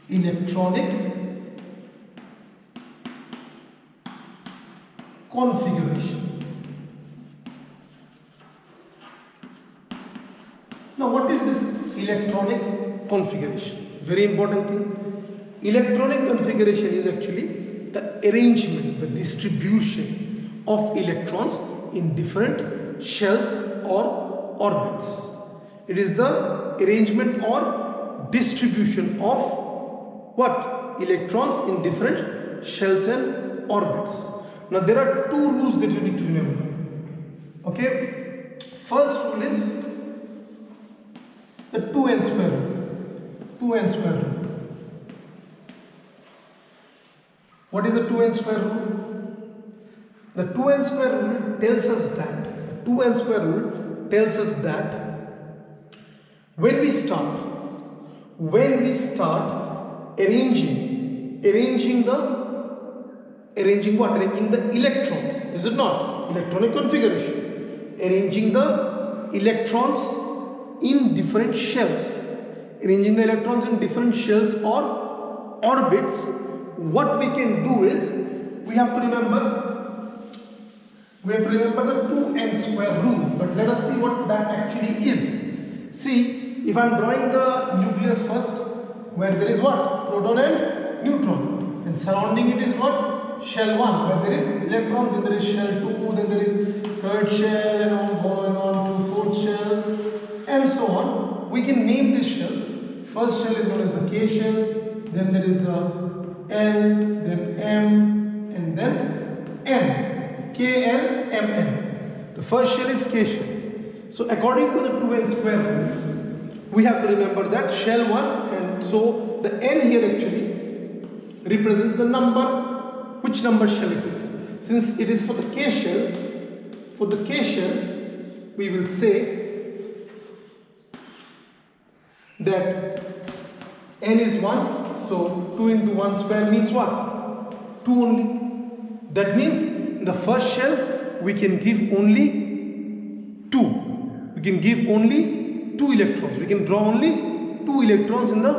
electronic configuration. Now what is this electronic configuration? Very important thing. Electronic configuration is actually the arrangement, the distribution of electrons in different shells or orbits. It is the arrangement or distribution of what? Electrons in different shells and orbits. Now there are two rules that you need to remember. Okay? First rule is the 2n square rule. 2n square rule. What is the 2n square rule? The 2n square rule tells us that, the 2n square rule tells us that when we start arranging the electrons, is it not? Electronic configuration. Arranging the electrons in different shells. Arranging the electrons in different shells or orbits. What we can do is, we have to remember the 2n square rule. But let us see what that actually is. See, if I am drawing the nucleus first, where there is what? Proton and neutron. And surrounding it is what? Shell 1, where there is electron, then there is shell 2, then there is third shell, and all going on to fourth shell, and so on. We can name these shells. First shell is known as the K shell, then there is the L, then M, and then N. K, L, M, N. The first shell is K shell. So according to the 2n square rule, we have to remember that shell 1, and so the N here actually represents the number, which number shell it is. Since it is for the K shell, we will say that N is 1, so 2 into 1 square means what? 2 only. That means in the first shell we can give only 2. We can give only 2 electrons. We can draw only 2 electrons in the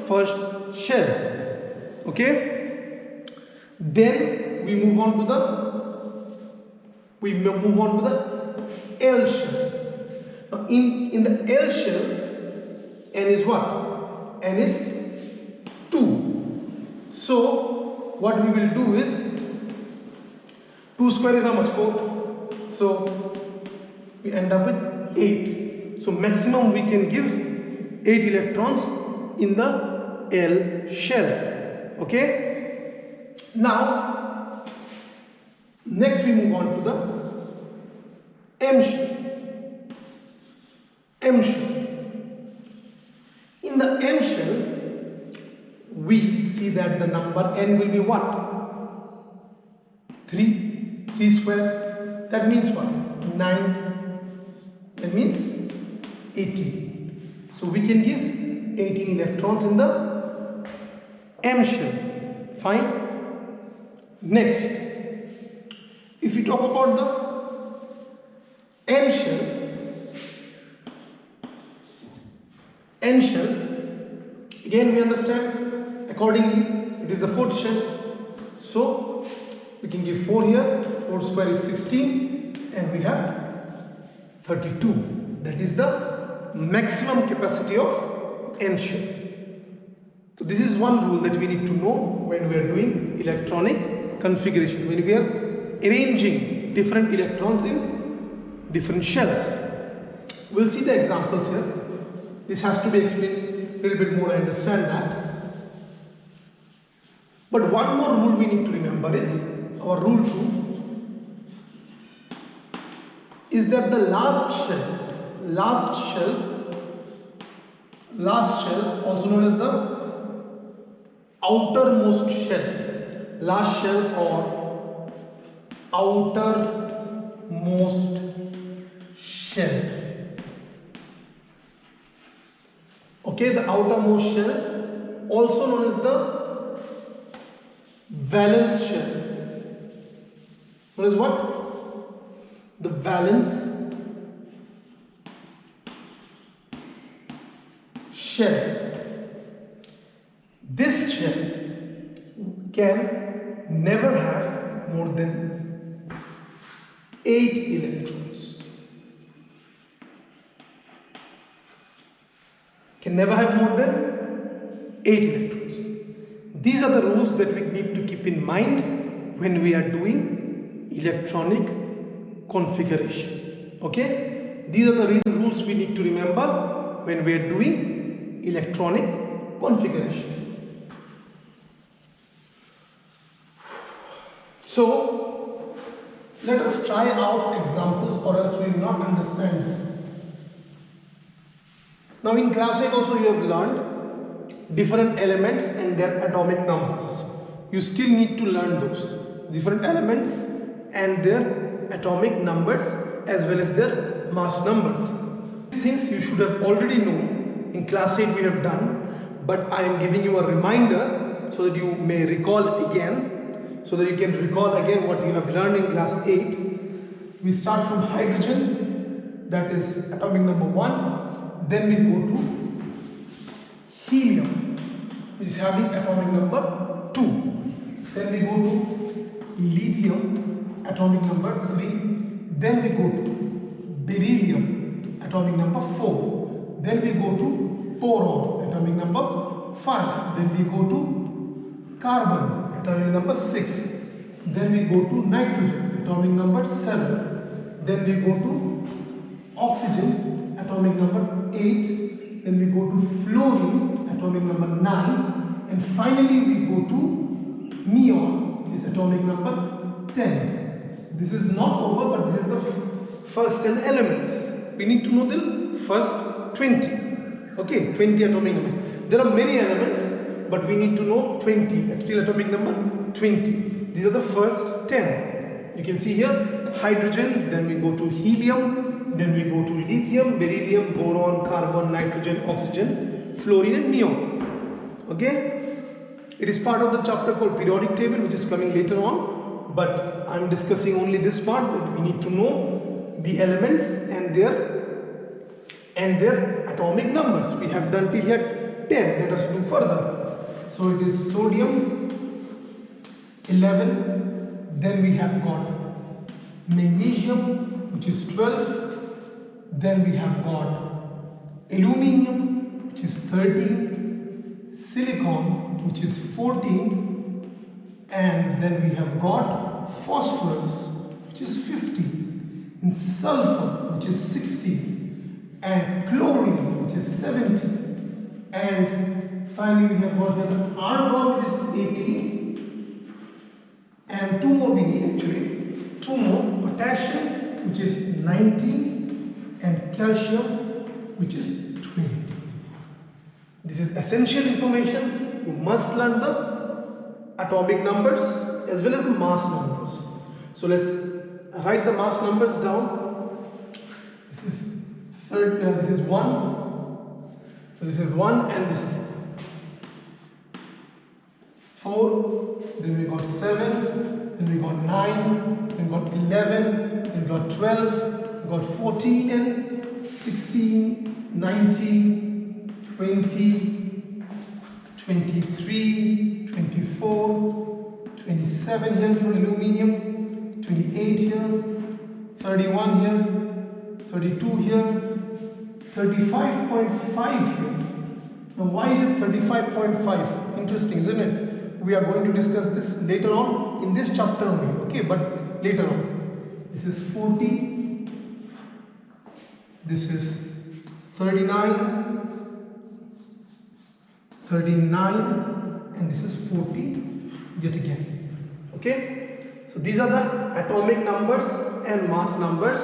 first shell. Okay? Then we move on to the L shell. Now in the L shell, N is what? N is 2. So what we will do is, 2 square is how much? 4. So we end up with 8. So maximum we can give 8 electrons in the L shell. Okay? Now next we move on to the M shell. M shell. In the M shell, we see that the number N will be what? 3. 3 square. That means what? 9. That means 18. So we can give 18 electrons in the M shell. Fine. Next, if we talk about the N shell, again we understand accordingly it is the fourth shell. So we can give 4 here. 4 square is 16, and we have 32. That is the maximum capacity of N shell. So this is one rule that we need to know when we are doing electronic configuration, when we are arranging different electrons in different shells. We'll see the examples here. This has to be explained a little bit more, I understand that. But one more rule we need to remember is, our rule 2, is that the last shell, also known as the outermost shell, last shell or outermost shell. Okay, the outermost shell, also known as the valence shell. What is what? The valence shell. This can never have more than 8 electrons. Can never have more than 8 electrons. These are the rules that we need to keep in mind when we are doing electronic configuration. Okay? These are the rules we need to remember when we are doing electronic configuration. So, let us try out examples or else we will not understand this. Now in class 8 also you have learned different elements and their atomic numbers. You still need to learn those different elements and their atomic numbers as well as their mass numbers. These things you should have already known. In class 8 we have done, but I am giving you a reminder so that you may recall again, so that you can recall again what you have learned in class 8. We start from hydrogen, that is atomic number 1. Then we go to helium, which is having atomic number 2. Then we go to lithium, atomic number 3. Then we go to beryllium, atomic number 4. Then we go to boron, atomic number 5. Then we go to carbon, atomic number 6. Then we go to nitrogen, atomic number 7. Then we go to oxygen, atomic number 8. Then we go to fluorine, atomic number 9. And finally we go to neon, which is atomic number 10. This is not over, but this is the first 10 elements. We need to know the first 20. Okay, 20 atomic numbers. There are many elements, but we need to know 20. Actually, atomic number 20. These are the first 10. You can see here hydrogen, then we go to helium, then we go to lithium, beryllium, boron, carbon, nitrogen, oxygen, fluorine and neon. Okay? It is part of the chapter called periodic table, which is coming later on, but I am discussing only this part that we need to know the elements and their atomic numbers. We have done till here 10. Let us do further. So it is sodium 11, then we have got magnesium, which is 12, then we have got aluminium, which is 13, silicon, which is 14, and then we have got phosphorus, which is 50, and sulfur, which is 60, and chlorine, which is 70, and finally we have got here argon, which is 18, and two more we need actually, two more, potassium, which is 19, and calcium, which is 20. This is essential information. You must learn the atomic numbers as well as the mass numbers. So let's write the mass numbers down. This is 1. So this is 1 and this is 4. Then we got 7. Then we got 9. Then we got 11. Then we got 12. We got 14 and 16, 19, 20, 23, 24, 27 here for aluminium, 28 here, 31 here, 32 here, 35.5 here. Now why is it 35.5? Interesting, isn't it? We are going to discuss this later on in this chapter only, okay, but later on. This is 40, this is 39, 39, and this is 40 yet again. Okay, so these are the atomic numbers and mass numbers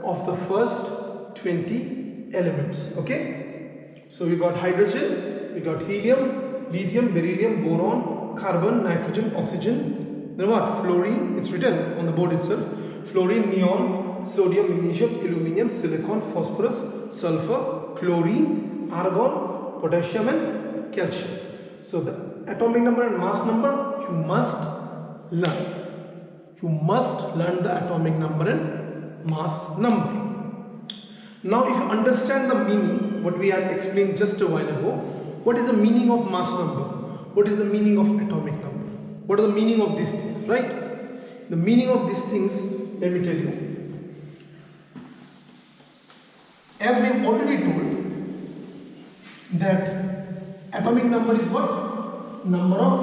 of the first 20 elements. Okay, so we got hydrogen, we got helium, lithium, beryllium, boron, carbon, nitrogen, oxygen, then what? Fluorine, it's written on the board itself. Fluorine, neon, sodium, magnesium, aluminium, silicon, phosphorus, sulfur, chlorine, argon, potassium and calcium. So the atomic number and mass number you must learn. You must learn the atomic number and mass number. Now if you understand the meaning, what we had explained just a while ago, what is the meaning of mass number? What is the meaning of atomic number? What are the meaning of these things, right? The meaning of these things, let me tell you. As we have already told that atomic number is what? Number of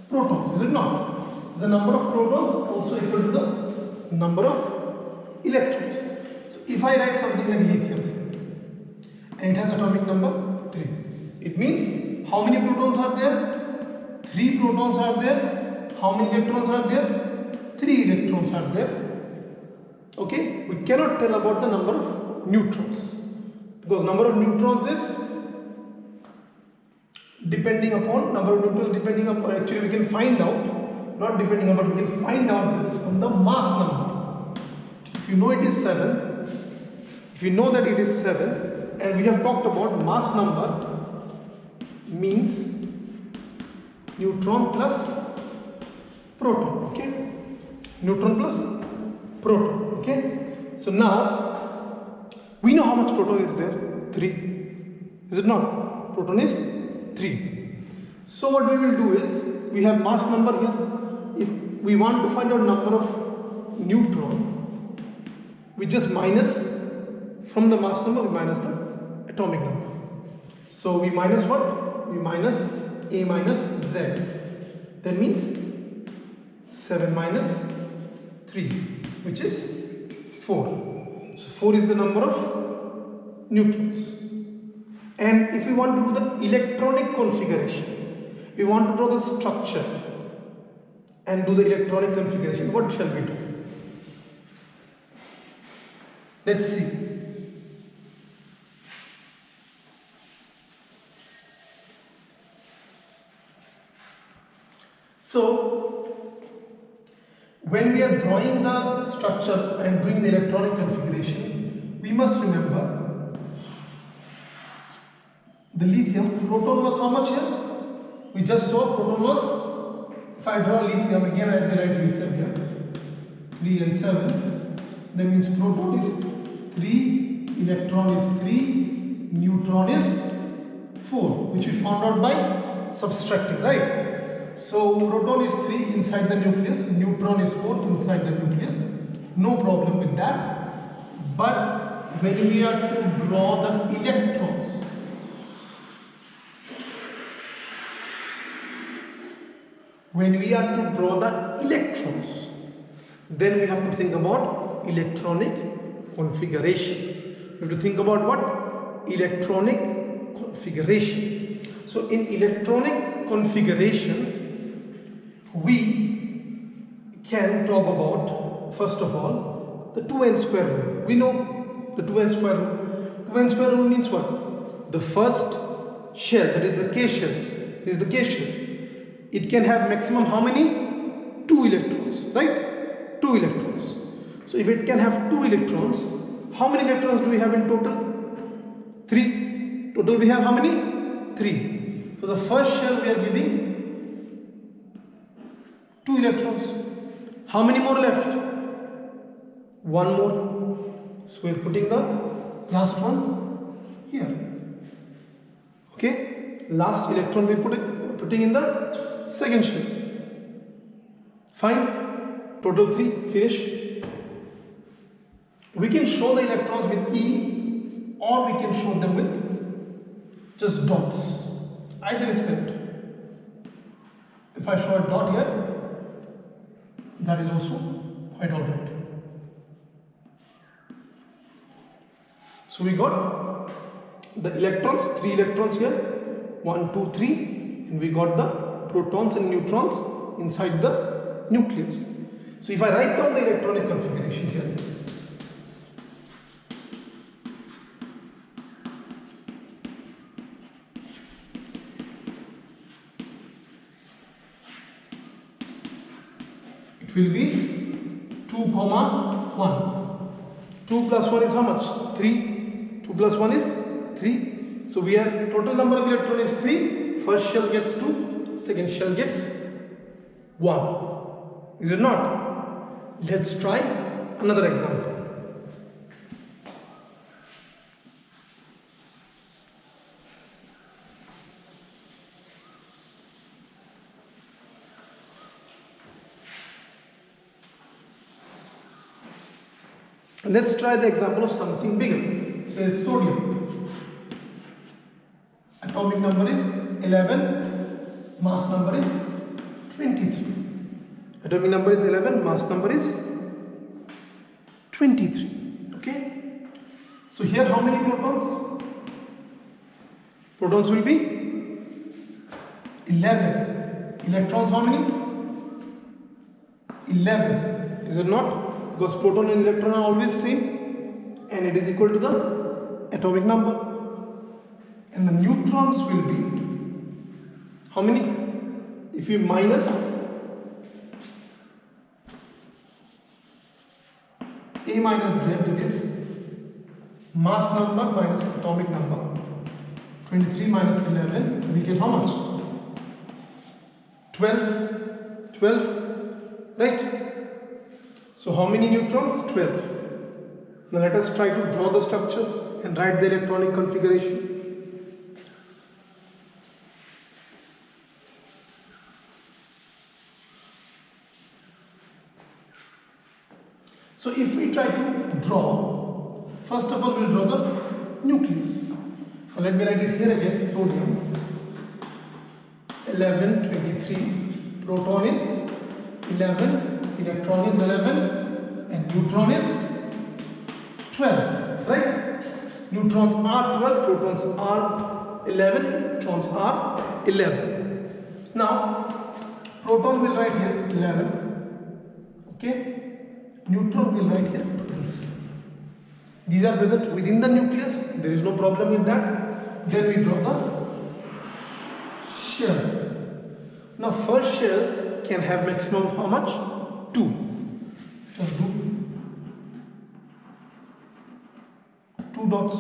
protons, is it not? The number of protons also equal to the number of electrons. So if I write something like lithium and it has atomic number 3, it means how many protons are there? 3 protons are there. How many electrons are there? 3 electrons are there. Okay, we cannot tell about the number of neutrons because number of neutrons is depending upon actually we can find out, not depending upon, we can find out this from the mass number. If you know it is 7, if you know that it is 7, and we have talked about mass number means neutron plus proton, okay? Neutron plus proton, okay? So now we know how much proton is there, 3, is it not? Proton is 3. So what we will do is, we have mass number here. If we want to find out number of neutron, we just minus from the mass number, we minus the atomic number. So we minus what? We minus A minus Z. That means 7 minus 3, which is 4. So 4 is the number of neutrons. And if we want to do the electronic configuration, we want to draw the structure and do the electronic configuration, what shall we do? Let's see. So, when we are drawing the structure and doing the electronic configuration, we must remember the lithium, proton was how much here? We just saw proton was, if I draw lithium, again I have to write lithium here, 3 and 7, that means proton is 3, electron is 3, neutron is 4, which we found out by subtracting, right? So proton is 3 inside the nucleus, neutron is 4 inside the nucleus, no problem with that. But when we are to draw the electrons, then we have to think about electronic configuration. We have to think about what? Electronic configuration. So in electronic configuration, we can talk about, first of all, the 2n square rule. We know the 2n square rule. 2n square rule means what? The first shell, that is the K shell, it can have maximum how many? 2 electrons, right? 2 electrons. So if it can have 2 electrons, how many electrons do we have in total? 3. Total we have how many? 3. So the first shell we are giving 2 electrons. How many more left? 1 more. So we are putting the last one here. Okay? Last electron we putting in the second shell. Fine. Total 3. Finish. We can show the electrons with E, or we can show them with just dots. Either is correct. If I show a dot here, that is also quite alright. So we got the electrons, 3 electrons here, 1, 2, 3, and we got the protons and neutrons inside the nucleus. So if I write down the electronic configuration here, it will be 2, 1. 2 plus 1 is how much? 3. 2 plus 1 is 3. So we are, total number of electron is 3. First shell gets 2, second shell gets 1. Is it not? Let's try another example. Let's try the example of something bigger. Say sodium. Atomic number is 11, mass number is 23. Atomic number is 11, mass number is 23. Okay? So here how many protons? Protons will be 11. Electrons how many? 11. Is it not? Because proton and electron are always same, and it is equal to the atomic number. And the neutrons will be how many? If you minus A minus Z, it is mass number minus atomic number. 23 minus 11, we get how much? 12. 12, right? So how many neutrons? 12. Now let us try to draw the structure and write the electronic configuration. So if we try to draw, first of all we'll draw the nucleus. So let me write it here again. Sodium 11, 23, proton is 11, electron is 11, and neutron is 12, right? Neutrons are 12, protons are 11, electrons are 11. Now proton will write here 11, okay? Neutron will write here 12. These are present within the nucleus, there is no problem with that. Then we draw the shells. Now first shell can have maximum of how much? 2. Just do 2 dots,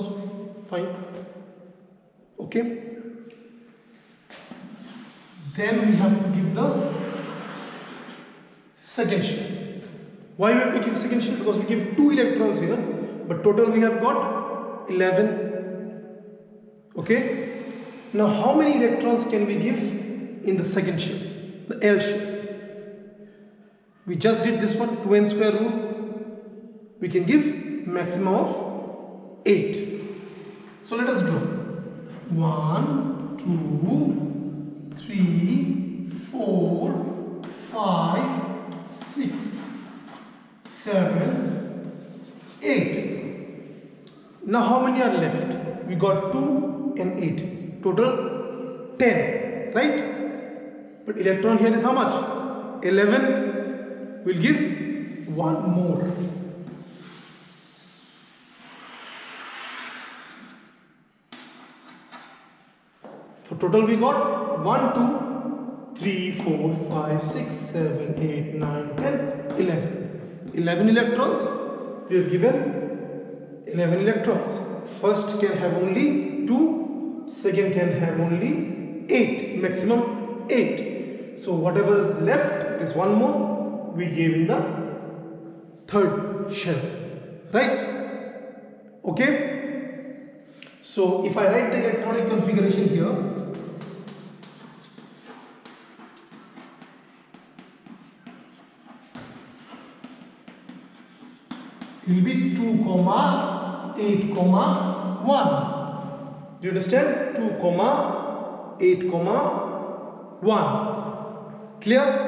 fine. Okay. Then we have to give the second shell. Why we have to give second shell? Because we give 2 electrons here, but total we have got 11. Okay. Now how many electrons can we give in the second shell? The L shell. We just did this one, 2n square rule. We can give maximum of 8. So let us do 1, 2, 3, 4, 5, 6, 7, 8. Now how many are left? We got 2 and 8. Total 10, right? But electron here is how much? 11. We'll give 1 more. So total we got 1, 2, 3, 4, 5, 6, 7, 8, 9, 10, 11. 11 electrons. We have given 11 electrons. First can have only 2, second can have only 8, maximum 8. So whatever is left is 1 more we gave in the third shell, right? Okay. So if I write the electronic configuration here, it will be 2, 8, 1. Do you understand? 2, 8, 1. Clear?